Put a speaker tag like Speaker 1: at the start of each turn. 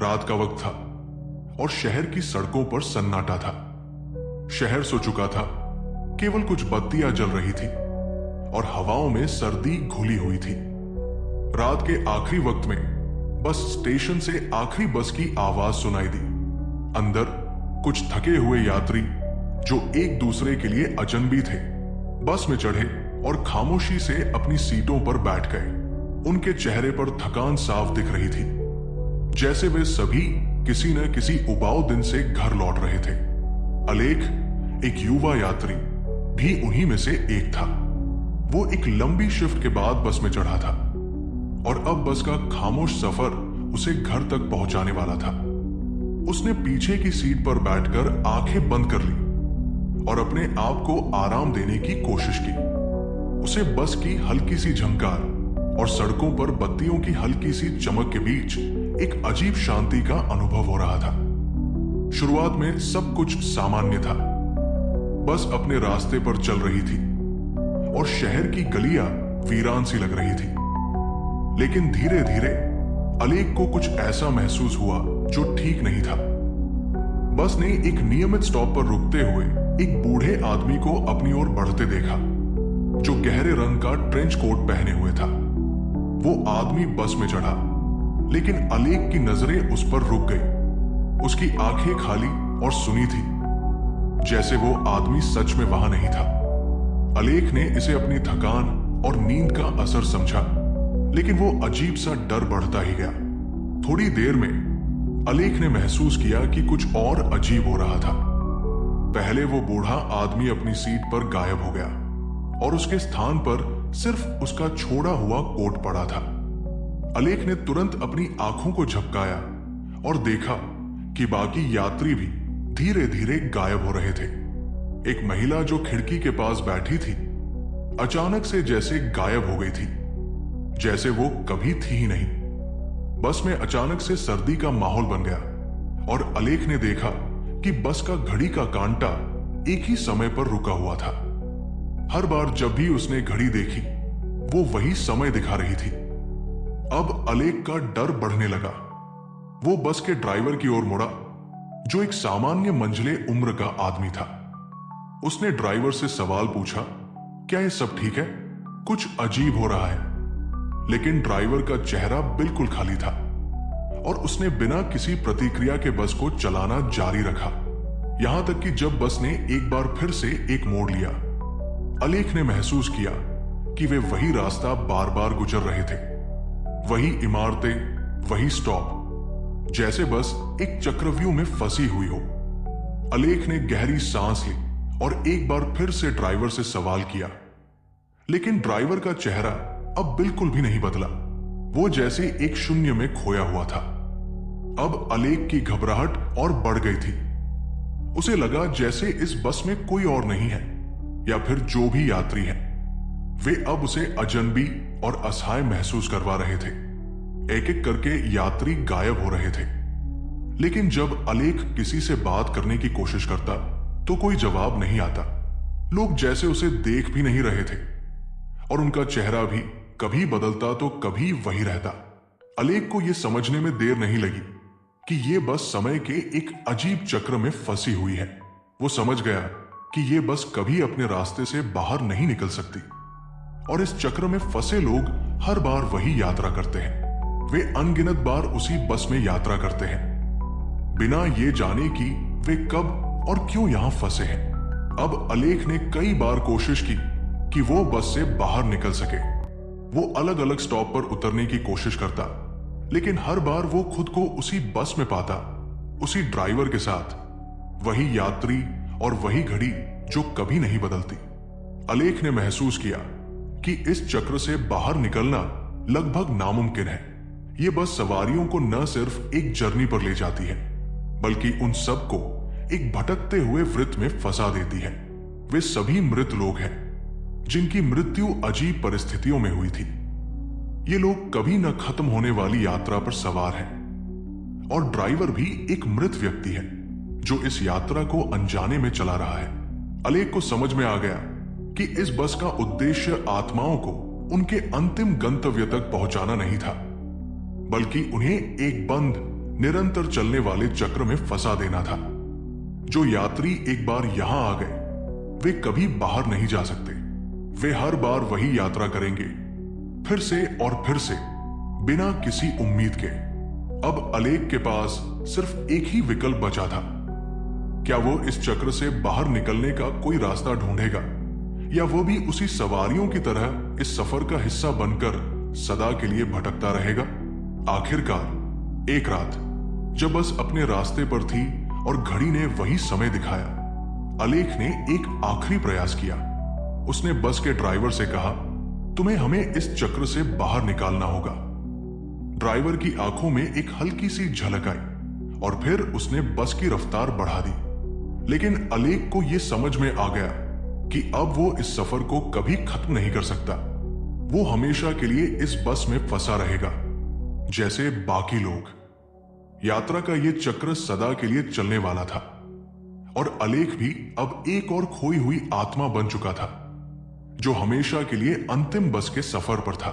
Speaker 1: रात का वक्त था और शहर की सड़कों पर सन्नाटा था। शहर सो चुका था, केवल कुछ बत्तियां जल रही थी और हवाओं में सर्दी घुली हुई थी। रात के आखिरी वक्त में बस स्टेशन से आखिरी बस की आवाज सुनाई दी। अंदर कुछ थके हुए यात्री जो एक दूसरे के लिए अजनबी थे बस में चढ़े और खामोशी से अपनी सीटों पर बैठ गए। उनके चेहरे पर थकान साफ दिख रही थी, जैसे वे सभी किसी न किसी उबाऊ दिन से घर लौट रहे थे। अलेख, एक युवा यात्री, भी उन्हीं में से एक था। वो एक लंबी शिफ्ट के बाद बस में चढ़ा था और अब बस का खामोश सफर उसे घर तक पहुंचाने वाला था। उसने पीछे की सीट पर बैठकर आंखें बंद कर ली और अपने आप को आराम देने की कोशिश की। उसे बस की हल्की सी झंकार और सड़कों पर बत्तियों की हल्की सी चमक के बीच एक अजीब शांति का अनुभव हो रहा था। शुरुआत में सब कुछ सामान्य था। बस अपने रास्ते पर चल रही थी और शहर की गलियां वीरान सी लग रही थी। लेकिन धीरे धीरे अलेख को कुछ ऐसा महसूस हुआ जो ठीक नहीं था। बस ने एक नियमित स्टॉप पर रुकते हुए एक बूढ़े आदमी को अपनी ओर बढ़ते देखा, जो गहरे रंग का ट्रेंच कोट पहने हुए था। वो आदमी बस में चढ़ा, लेकिन अलेख की नजरें उस पर रुक गई। उसकी आंखें खाली और सुनी थी, जैसे वो आदमी सच में वहां नहीं था। अलेख ने इसे अपनी थकान और नींद का असर समझा, लेकिन वो अजीब सा डर बढ़ता ही गया। थोड़ी देर में अलेख ने महसूस किया कि कुछ और अजीब हो रहा था। पहले वो बूढ़ा आदमी अपनी सीट पर गायब हो गया और उसके स्थान पर सिर्फ उसका छोड़ा हुआ कोट पड़ा था। अलेख ने तुरंत अपनी आंखों को झपकाया और देखा कि बाकी यात्री भी धीरे धीरे गायब हो रहे थे। एक महिला जो खिड़की के पास बैठी थी अचानक से जैसे गायब हो गई थी, जैसे वो कभी थी ही नहीं। बस में अचानक से सर्दी का माहौल बन गया और अलेख ने देखा कि बस का घड़ी का कांटा एक ही समय पर रुका हुआ था। हर बार जब भी उसने घड़ी देखी वो वही समय दिखा रही थी। अब अलेख का डर बढ़ने लगा। वो बस के ड्राइवर की ओर मुड़ा, जो एक सामान्य मंझले उम्र का आदमी था। उसने ड्राइवर से सवाल पूछा, क्या ये सब ठीक है? कुछ अजीब हो रहा है। लेकिन ड्राइवर का चेहरा बिल्कुल खाली था और उसने बिना किसी प्रतिक्रिया के बस को चलाना जारी रखा, यहां तक कि जब बस ने एक बार फिर से एक मोड़ लिया। अलेख ने महसूस किया कि वे वही रास्ता बार बार गुजर रहे थे, वही इमारतें, वही स्टॉप, जैसे बस एक चक्रव्यूह में फंसी हुई हो। अलेख ने गहरी सांस ली और एक बार फिर से ड्राइवर से सवाल किया, लेकिन ड्राइवर का चेहरा अब बिल्कुल भी नहीं बदला। वो जैसे एक शून्य में खोया हुआ था। अब अलेख की घबराहट और बढ़ गई थी। उसे लगा जैसे इस बस में कोई और नहीं है, या फिर जो भी यात्री हैं, वे अब उसे अजनबी और असहाय महसूस करवा रहे थे। एक एक करके यात्री गायब हो रहे थे, लेकिन जब अलेख किसी से बात करने की कोशिश करता तो कोई जवाब नहीं आता। लोग जैसे उसे देख भी नहीं रहे थे और उनका चेहरा भी कभी बदलता तो कभी वही रहता। अलेख को यह समझने में देर नहीं लगी कि यह बस समय के एक अजीब चक्र में फंसी हुई है। वो समझ गया कि यह बस कभी अपने रास्ते से बाहर नहीं निकल सकती और इस चक्र में फंसे लोग हर बार वही यात्रा करते हैं। वे अनगिनत बार उसी बस में यात्रा करते हैं, बिना ये जाने कि वे कब और क्यों यहां फंसे हैं। अब अलेख ने कई बार कोशिश की कि वो बस से बाहर निकल सके। वो अलग अलग स्टॉप पर उतरने की कोशिश करता, लेकिन हर बार वो खुद को उसी बस में पाता, उसी ड्राइवर के साथ, वही यात्री और वही घड़ी जो कभी नहीं बदलती। अलेख ने महसूस किया कि इस चक्र से बाहर निकलना लगभग नामुमकिन है। ये बस सवारियों को न सिर्फ एक जर्नी पर ले जाती है, बल्कि उन सबको एक भटकते हुए वृत्त में फंसा देती है। वे सभी मृत लोग हैं, जिनकी मृत्यु अजीब परिस्थितियों में हुई थी। ये लोग कभी न खत्म होने वाली यात्रा पर सवार हैं और ड्राइवर भी एक मृत व्यक्ति है जो इस यात्रा को अनजाने में चला रहा है। अलेख को समझ में आ गया कि इस बस का उद्देश्य आत्माओं को उनके अंतिम गंतव्य तक पहुंचाना नहीं था, बल्कि उन्हें एक बंद निरंतर चलने वाले चक्र में फंसा देना था। जो यात्री एक बार यहां आ गए वे कभी बाहर नहीं जा सकते। वे हर बार वही यात्रा करेंगे, फिर से और फिर से, बिना किसी उम्मीद के। अब अलेख के पास सिर्फ एक ही विकल्प बचा था। क्या वो इस चक्र से बाहर निकलने का कोई रास्ता ढूंढेगा, या वो भी उसी सवारियों की तरह इस सफर का हिस्सा बनकर सदा के लिए भटकता रहेगा? आखिरकार एक रात जब बस अपने रास्ते पर थी और घड़ी ने वही समय दिखाया, अलेख ने एक आखिरी प्रयास किया। उसने बस के ड्राइवर से कहा, तुम्हें हमें इस चक्र से बाहर निकालना होगा। ड्राइवर की आंखों में एक हल्की सी झलक आई और फिर उसने बस की रफ्तार बढ़ा दी। लेकिन अलेख को यह समझ में आ गया कि अब वो इस सफर को कभी खत्म नहीं कर सकता। वो हमेशा के लिए इस बस में फंसा रहेगा जैसे बाकी लोग। यात्रा का यह चक्र सदा के लिए चलने वाला था और अलेख भी अब एक और खोई हुई आत्मा बन चुका था जो हमेशा के लिए अंतिम बस के सफर पर था।